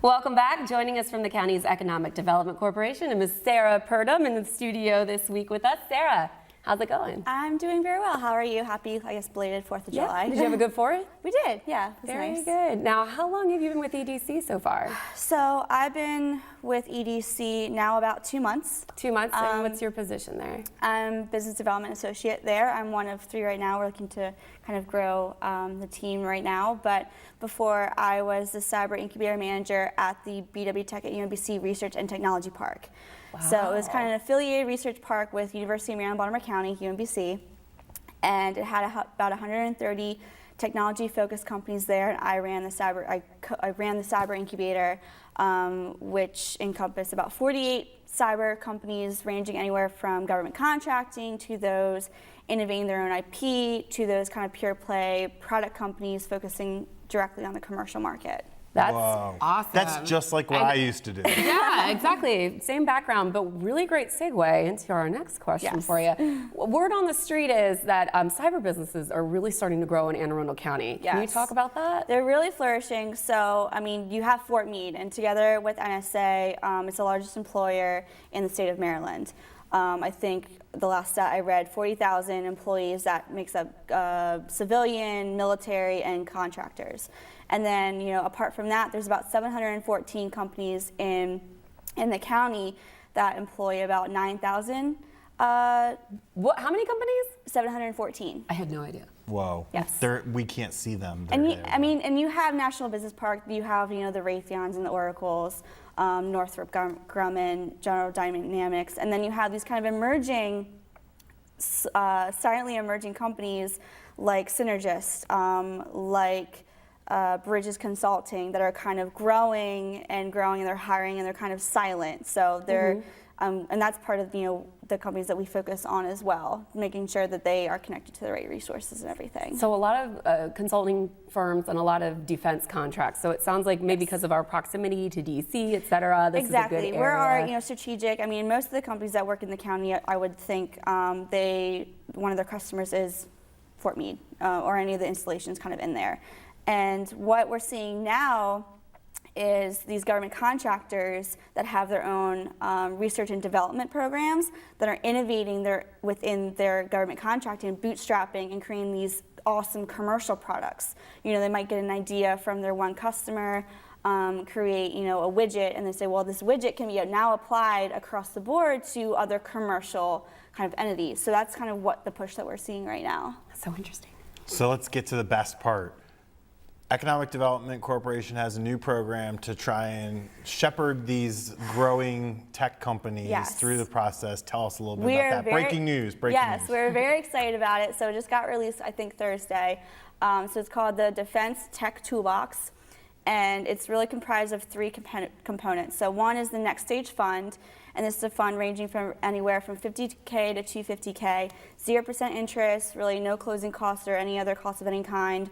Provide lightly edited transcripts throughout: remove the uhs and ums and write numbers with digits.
Welcome back. Joining us from the county's Economic Development Corporation is Ms. Sarah Purdum in the studio this week with us. Sarah, how's it going? I'm doing very well. How are you? Happy, I guess, belated 4th of July. Did you have a good 4th? We did, yeah. It was Very nice. good. Now, how long have you been with EDC so far? So I've been with EDC now about 2 months. 2 months, and what's your position there? I'm Business Development Associate there. I'm one of 3 right now. We're looking to kind of grow the team right now. But before, I was the Cyber Incubator Manager at the BW Tech at UMBC Research and Technology Park. Wow. So it was kind of an affiliated research park with University of Maryland, Montgomery County, UMBC. And it had about 130 technology-focused companies there, and I ran the cyber incubator, which encompassed about 48 cyber companies, ranging anywhere from government contracting to those innovating their own IP to those kind of pure play product companies focusing directly on the commercial market. That's Wow. awesome. That's just like what I used to do. Yeah, exactly. Same background, but really great segue into our next question for you. Word on the street is that cyber businesses are really starting to grow in Anne Arundel County. Can you talk about that? They're really flourishing. So, I mean, you have Fort Meade, and together with NSA, it's the largest employer in the state of Maryland. I think the last stat I read, 40,000 employees. That makes up civilian, military, and contractors. And then, you know, apart from that, there's about 714 companies in the county that employ about 9,000. How many companies? 714. I had no idea. Whoa. Yes. We can't see them. And you have National Business Park. You have, you know, the Raytheons and the Oracles, Northrop Grumman, General Dynamics, and then you have these kind of emerging, silently emerging companies like Synergist, like Bridges Consulting, that are kind of growing, and they're hiring, and they're kind of silent. So they're, and that's part of, you know, the companies that we focus on as well, making sure that they are connected to the right resources and everything. So a lot of consulting firms and a lot of defense contracts. So it sounds like maybe because of our proximity to DC, et cetera, this is a good area. Exactly. We're you know, strategic. I mean, most of the companies that work in the county, I would think one of their customers is Fort Meade or any of the installations kind of in there. And what we're seeing now is these government contractors that have their own research and development programs that are innovating within their government contracting, bootstrapping, and creating these awesome commercial products. You know, they might get an idea from their one customer, create, you know, a widget, and they say, well, this widget can be now applied across the board to other commercial kind of entities. So that's kind of what the push that we're seeing right now. That's so interesting. So let's get to the best part. Economic Development Corporation has a new program to try and shepherd these growing tech companies through the process. Tell us a little bit about that. Breaking news. Yes, we're very excited about it. So it just got released, I think, Thursday. So it's called the Defense Tech Toolbox, and it's really comprised of 3 components. So one is the Next Stage Fund, and this is a fund ranging from anywhere from $50K to $250K, 0% interest, really no closing costs or any other costs of any kind.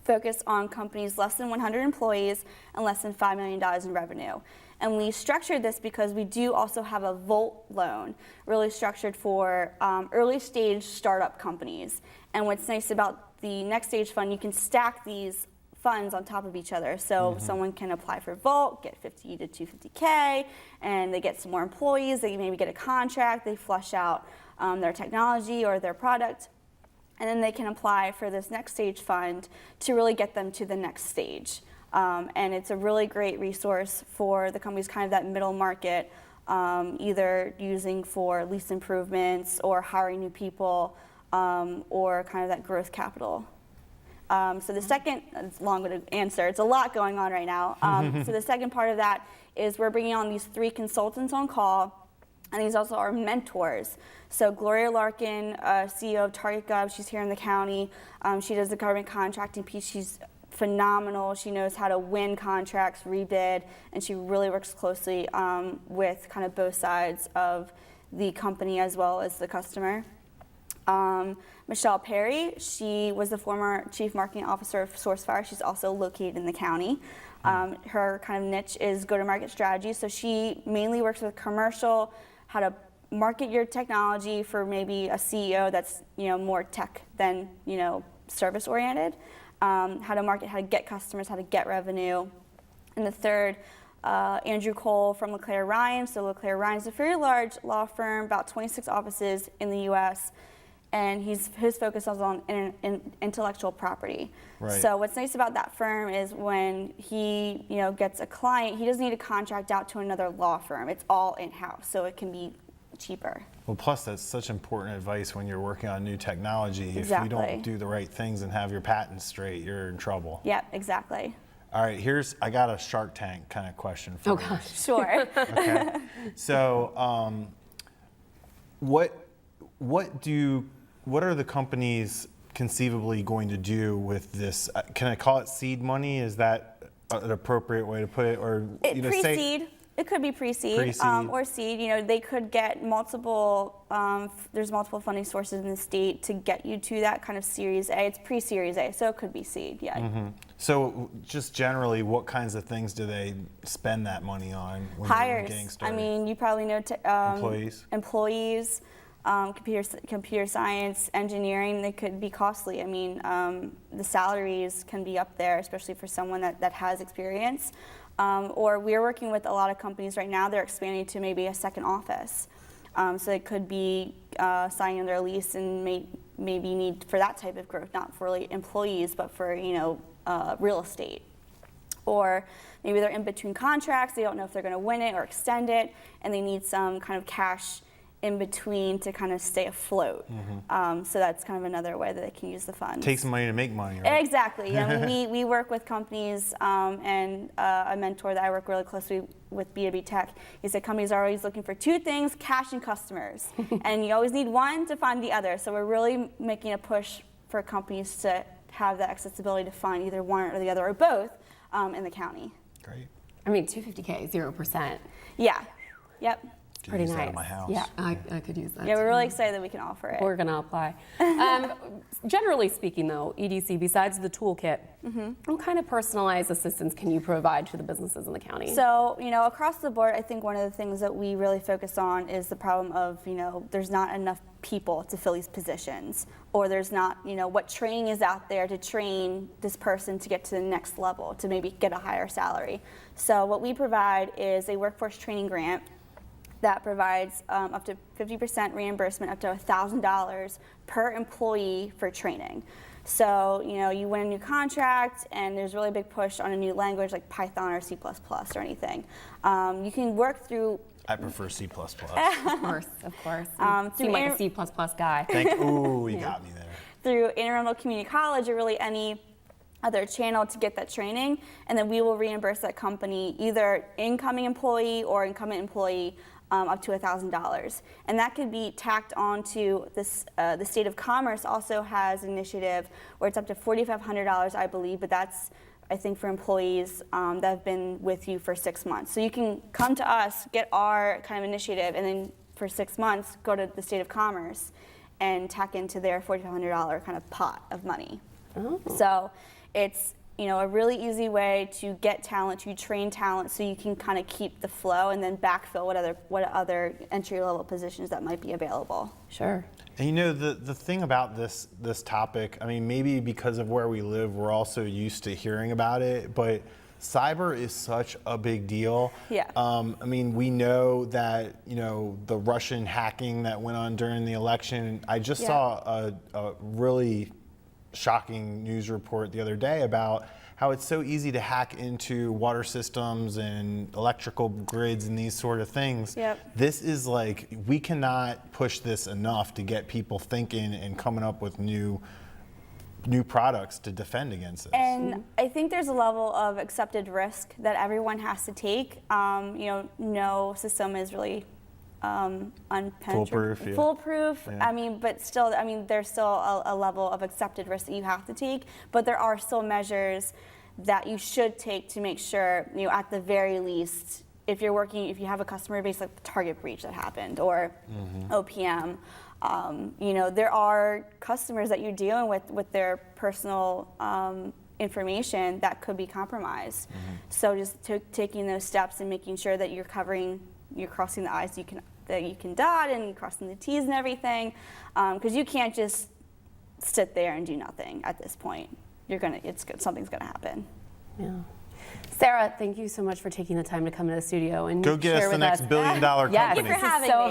Focus on companies less than 100 employees and less than $5 million in revenue. And we structured this because we do also have a Volt loan, really structured for early stage startup companies. And what's nice about the Next Stage Fund, you can stack these funds on top of each other. So someone can apply for Volt, get 50 to 250K, and they get some more employees, they maybe get a contract, they flush out their technology or their product. And then they can apply for this Next Stage Fund to really get them to the next stage. And it's a really great resource for the companies kind of that middle market, either using for lease improvements or hiring new people, or kind of that growth capital. So the second, it's a long-winded answer, it's a lot going on right now. So the second part of that is we're bringing on these 3 consultants on call, and these also are mentors. So Gloria Larkin, CEO of Target Gov, she's here in the county. She does the government contracting piece. She's phenomenal. She knows how to win contracts, rebid, and she really works closely with kind of both sides of the company as well as the customer. Michelle Perry, she was the former Chief Marketing Officer of SourceFire. She's also located in the county. Her kind of niche is go-to-market strategy. So she mainly works with commercial, how to market your technology for maybe a CEO that's, you know, more tech than, you know, service oriented. How to market, how to get customers, how to get revenue. And the third, Andrew Cole from LeClaire Ryan. So LeClaire Ryan is a very large law firm, about 26 offices in the U.S., and his focus is on intellectual property. Right. So what's nice about that firm is when he gets a client, he doesn't need to contract out to another law firm. It's all in-house, so it can be cheaper. Well, plus that's such important advice when you're working on new technology. Exactly. If you don't do the right things and have your patents straight, you're in trouble. Yep, exactly. All right, I got a Shark Tank kind of question for you. gosh. Sure. Okay. So, what are the companies conceivably going to do with this? Can I call it seed money? Is that an appropriate way to put it? Or pre-seed. It could be pre-seed, or seed. They could get multiple. There's multiple funding sources in the state to get you to that kind of Series A. It's pre-Series A, so it could be seed. Yeah. Mm-hmm. So, just generally, what kinds of things do they spend that money on when Hires. they're getting started? I mean, you probably know employees. Computer science, engineering. They could be costly. I mean, the salaries can be up there, especially for someone that has experience. Or we're working with a lot of companies right now. They're expanding to maybe a second office. So it could be signing their lease and maybe need for that type of growth, not for employees, but for real estate. Or maybe they're in between contracts. They don't know if they're going to win it or extend it, and they need some kind of cash in between to kind of stay afloat. Mm-hmm. So that's kind of another way that they can use the funds. Take some money to make money, right? Exactly. We work with companies, and a mentor that I work really closely with, B2B Tech, he said companies are always looking for two things, cash and customers. And you always need one to find the other. So we're really making a push for companies to have that accessibility to find either one or the other or both in the county. Great. I mean, $250K, 0%. Yeah. Yep. Pretty use nice. that at my house. Yeah, I could use that. Yeah, we're too. really excited that we can offer it. We're going to apply. Generally speaking, though, EDC, besides the toolkit, what kind of personalized assistance can you provide to the businesses in the county? So, across the board, I think one of the things that we really focus on is the problem of, there's not enough people to fill these positions, or there's not, what training is out there to train this person to get to the next level, to maybe get a higher salary. So what we provide is a workforce training grant that provides up to 50% reimbursement, up to $1,000 per employee for training. So, you win a new contract, and there's really a big push on a new language like Python or C++ or anything. You can work through. I prefer C++. Of course. You seem like a C++ guy. You got me there. Through Arundel Community College or really any other channel to get that training, and then we will reimburse that company, either incoming employee or incumbent employee, up to $1,000. And that could be tacked onto this. The State of Commerce also has an initiative where it's up to $4,500, I believe, but that's, I think, for employees that have been with you for 6 months. So you can come to us, get our kind of initiative, and then for 6 months, go to the State of Commerce and tack into their $4,500 kind of pot of money. Oh. So it's a really easy way to get talent, to train talent, so you can kind of keep the flow and then backfill what other entry-level positions that might be available. Sure. And the thing about this topic, I mean, maybe because of where we live, we're also used to hearing about it, but cyber is such a big deal. Yeah. I mean, we know that, the Russian hacking that went on during the election. I just saw a really shocking news report the other day about how it's so easy to hack into water systems and electrical grids and these sort of things. Yep. This is we cannot push this enough to get people thinking and coming up with new products to defend against this. And I think there's a level of accepted risk that everyone has to take. No system is really unpenetrable. Foolproof. Yeah. I mean, but still, there's still a level of accepted risk that you have to take, but there are still measures that you should take to make sure, at the very least, if you have a customer base like the Target breach that happened, or OPM, there are customers that you're dealing with their personal information that could be compromised. So just taking those steps and making sure that you're crossing the I's that you can dot and crossing the T's and everything, because you can't just sit there and do nothing at this point. Something's gonna happen. Yeah. Sarah, thank you so much for taking the time to come to the studio and go get share us the with next billion-dollar Yes, company. Thank you for this is having so me.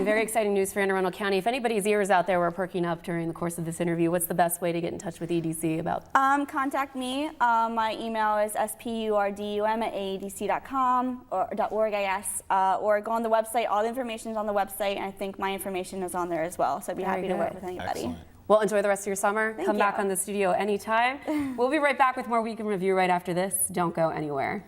very exciting news for Anne Arundel County. If anybody's ears out there were perking up during the course of this interview, what's the best way to get in touch with EDC about? Contact me. My email is spurdum@aedc.com or .org, I guess, or go on the website. All the information is on the website, and I think my information is on there as well. So I'd be happy to work with anybody. Excellent. Well, enjoy the rest of your summer. Thank Come back you. on the studio anytime. We'll be right back with more Week in Review right after this. Don't go anywhere.